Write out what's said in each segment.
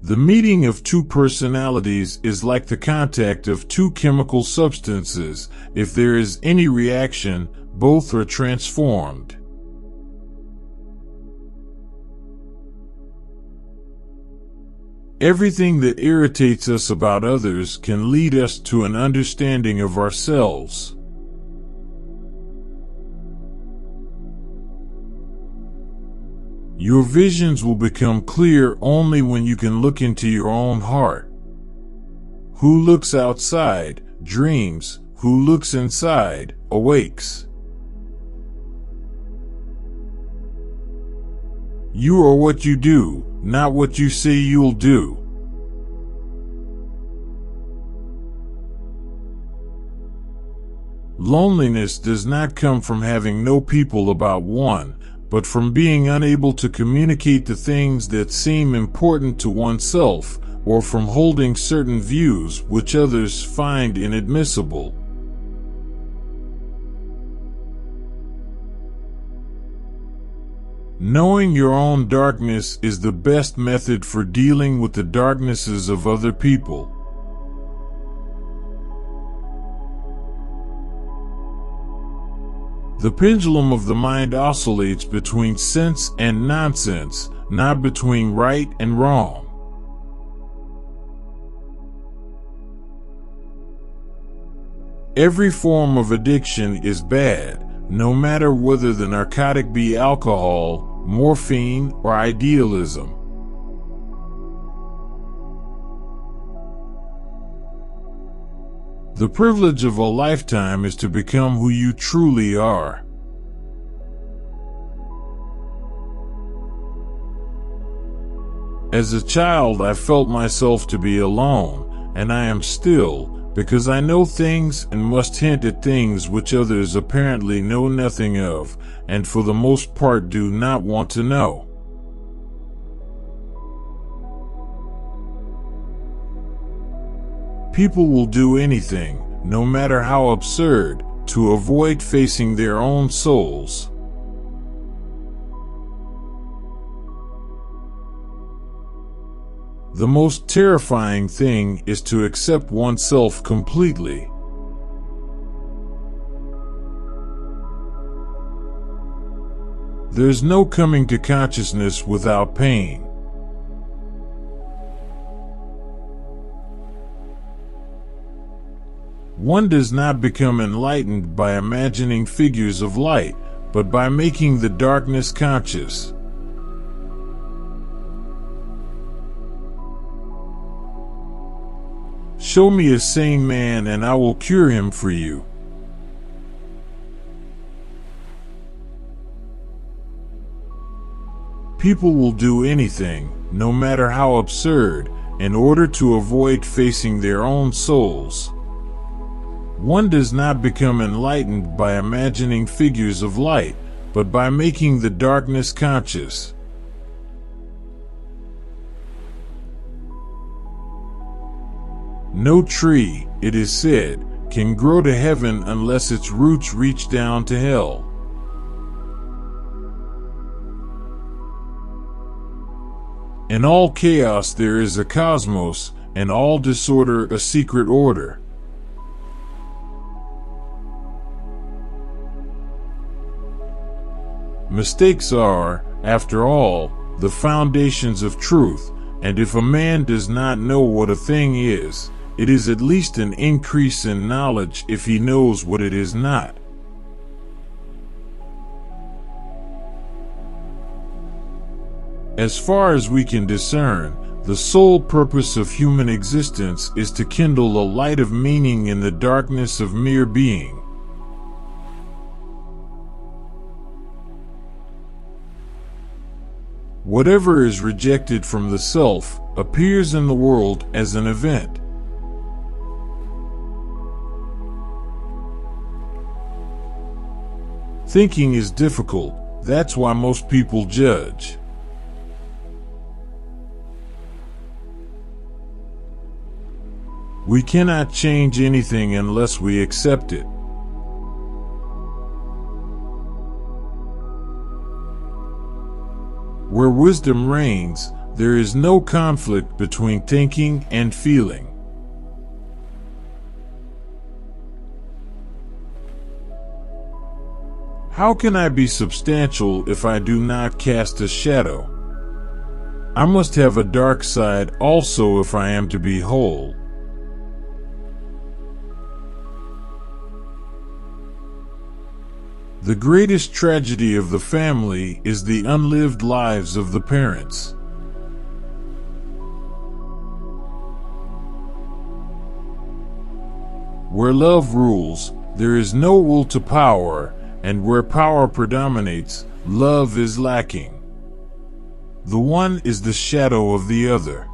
The meeting of two personalities is like the contact of two chemical substances. If there is any reaction, both are transformed. Everything that irritates us about others can lead us to an understanding of ourselves. Your visions will become clear only when you can look into your own heart. Who looks outside, dreams. Who looks inside, awakes. You are what you do, not what you say you'll do. Loneliness does not come from having no people about one, but from being unable to communicate the things that seem important to oneself, or from holding certain views which others find inadmissible. Knowing your own darkness is the best method for dealing with the darknesses of other people. The pendulum of the mind oscillates between sense and nonsense, not between right and wrong. Every form of addiction is bad, no matter whether the narcotic be alcohol, morphine, or idealism. The privilege of a lifetime is to become who you truly are. As a child, I felt myself to be alone, and I am still, because I know things and must hint at things which others apparently know nothing of, and for the most part do not want to know. People will do anything, no matter how absurd, to avoid facing their own souls. The most terrifying thing is to accept oneself completely. There's no coming to consciousness without pain. One does not become enlightened by imagining figures of light, but by making the darkness conscious. Show me a sane man and I will cure him for you. People will do anything, no matter how absurd, in order to avoid facing their own souls. One does not become enlightened by imagining figures of light, but by making the darkness conscious. No tree, it is said, can grow to heaven unless its roots reach down to hell. In all chaos there is a cosmos, and all disorder a secret order. Mistakes are, after all, the foundations of truth, and if a man does not know what a thing is, it is at least an increase in knowledge if he knows what it is not. As far as we can discern, the sole purpose of human existence is to kindle a light of meaning in the darkness of mere being. Whatever is rejected from the self appears in the world as an event. Thinking is difficult, that's why most people judge. We cannot change anything unless we accept it. Where wisdom reigns, there is no conflict between thinking and feeling. How can I be substantial if I do not cast a shadow? I must have a dark side also if I am to be whole. The greatest tragedy of the family is the unlived lives of the parents. Where love rules, there is no will to power, and where power predominates, love is lacking. The one is the shadow of the other.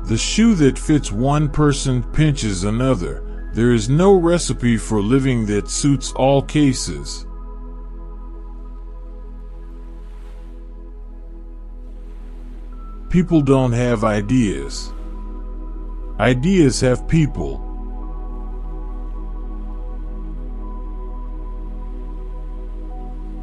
The shoe that fits one person pinches another. There is no recipe for living that suits all cases. People don't have ideas. Ideas have people.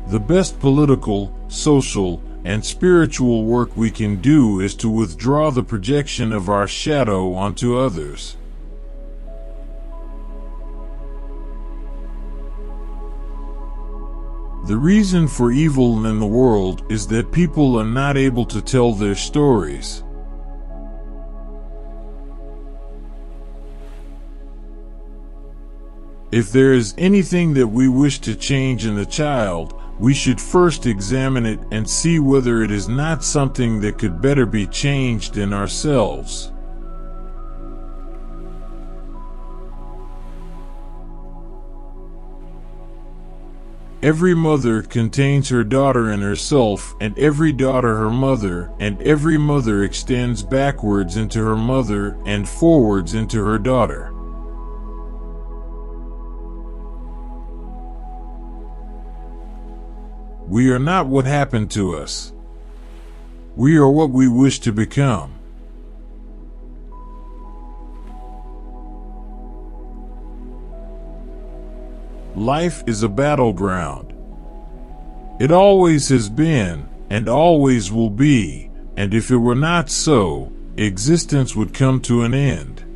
The best political, social, and spiritual work we can do is to withdraw the projection of our shadow onto others. The reason for evil in the world is that people are not able to tell their stories. If there is anything that we wish to change in a child, we should first examine it and see whether it is not something that could better be changed in ourselves. Every mother contains her daughter in herself, and every daughter her mother, and every mother extends backwards into her mother and forwards into her daughter. We are not what happened to us. We are what we wish to become. Life is a battleground. It always has been, and always will be, and if it were not so, existence would come to an end.